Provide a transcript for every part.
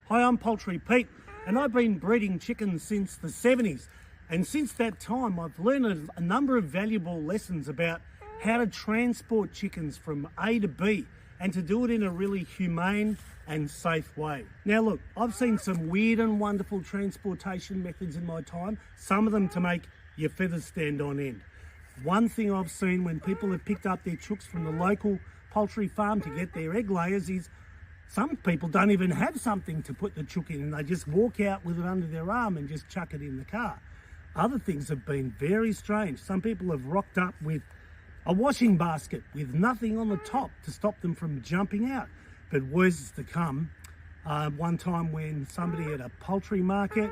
Hi, I'm Poultry Pete, and I've been breeding chickens since the 70s. And since that time, I've learned a number of valuable lessons about how to transport chickens from A to B and to do it in a really humane and safe way. Now look, I've seen some weird and wonderful transportation methods in my time, some of them to make your feathers stand on end. One thing I've seen when people have picked up their chooks from the local poultry farm to get their egg layers is some people don't even have something to put the chook in and they just walk out with it under their arm and just chuck it in the car. Other things have been very strange. Some people have rocked up with a washing basket with nothing on the top to stop them from jumping out. But worse is to come. One time when somebody at a poultry market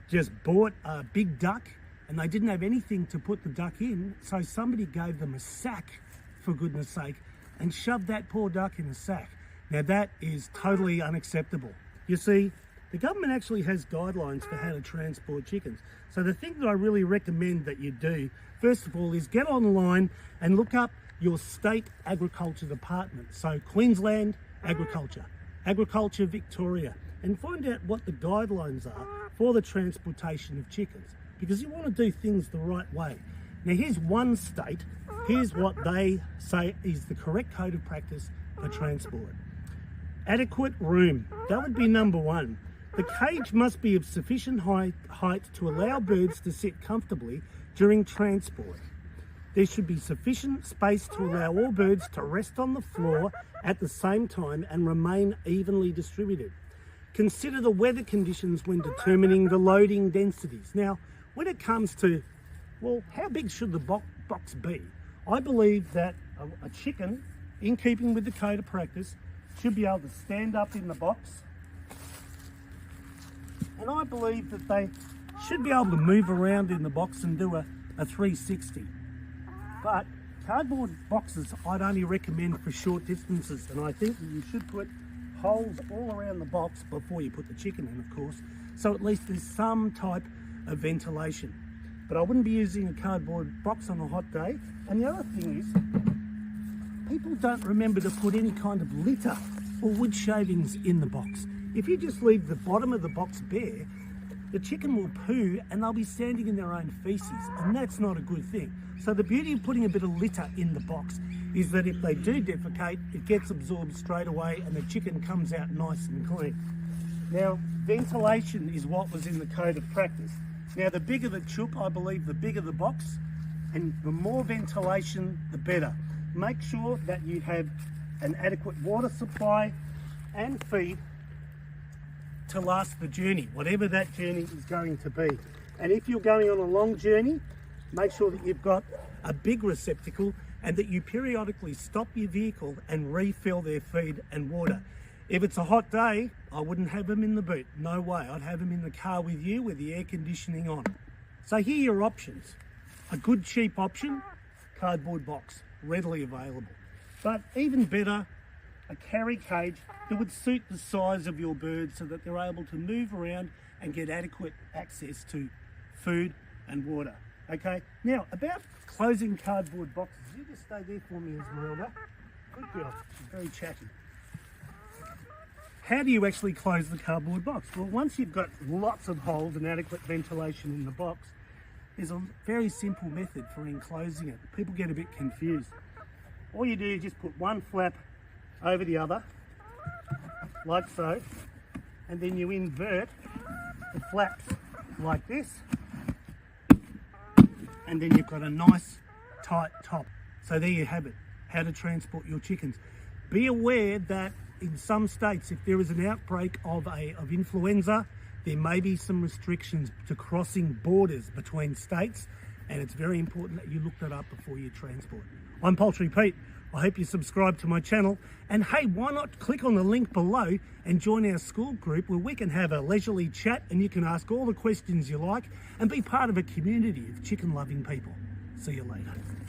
just bought a big duck and they didn't have anything to put the duck in, so somebody gave them a sack, for goodness sake, and shoved that poor duck in a sack. Now that is totally unacceptable. You see, the government actually has guidelines for how to transport chickens. So the thing that I really recommend that you do, first of all, is get online and look up your state agriculture department. So Queensland Agriculture, Agriculture Victoria, and find out what the guidelines are for the transportation of chickens, because you want to do things the right way. Now here's one state, here's what they say is the correct code of practice for transport. Adequate room, that would be number one. The cage must be of sufficient height to allow birds to sit comfortably during transport. There should be sufficient space to allow all birds to rest on the floor at the same time and remain evenly distributed. Consider the weather conditions when determining the loading densities. Now, when it comes to, well, how big should the box be? I believe that a chicken, in keeping with the code of practice, should be able to stand up in the box. And I believe that they should be able to move around in the box and do a 360. But cardboard boxes I'd only recommend for short distances, and I think that you should put holes all around the box before you put the chicken in, of course, so at least there's some type of ventilation. But I wouldn't be using a cardboard box on a hot day. And the other thing is, people don't remember to put any kind of litter or wood shavings in the box. If you just leave the bottom of the box bare, the chicken will poo and they'll be standing in their own feces, and that's not a good thing. So the beauty of putting a bit of litter in the box is that if they do defecate, it gets absorbed straight away and the chicken comes out nice and clean. Now, ventilation is what was in the code of practice. Now, the bigger the chook, I believe the bigger the box, and the more ventilation, the better. Make sure that you have an adequate water supply and feed to last the journey, whatever that journey is going to be. And if you're going on a long journey, make sure that you've got a big receptacle and that you periodically stop your vehicle and refill their feed and water. If it's a hot day, I wouldn't have them in the boot. No way. I'd have them in the car with you with the air conditioning on. So here are your options. A good cheap option, cardboard box, readily available. But even better, a carry cage that would suit the size of your bird so that they're able to move around and get adequate access to food and water. Okay, now about closing cardboard boxes. You just stay there for me, Esmeralda. Good girl, she's very chatty. How do you actually close the cardboard box? Well, once you've got lots of holes and adequate ventilation in the box, there's a very simple method for enclosing it. People get a bit confused. All you do is just put one flap over the other, like so, and then you invert the flaps like this, and then you've got a nice tight top. So there you have it, how to transport your chickens. Be aware that in some states, if there is an outbreak of influenza, there may be some restrictions to crossing borders between states, and it's very important that you look that up before you transport. I'm Poultry Pete. I hope you subscribe to my channel, and hey, why not click on the link below and join our school group where we can have a leisurely chat and you can ask all the questions you like and be part of a community of chicken loving people. See you later.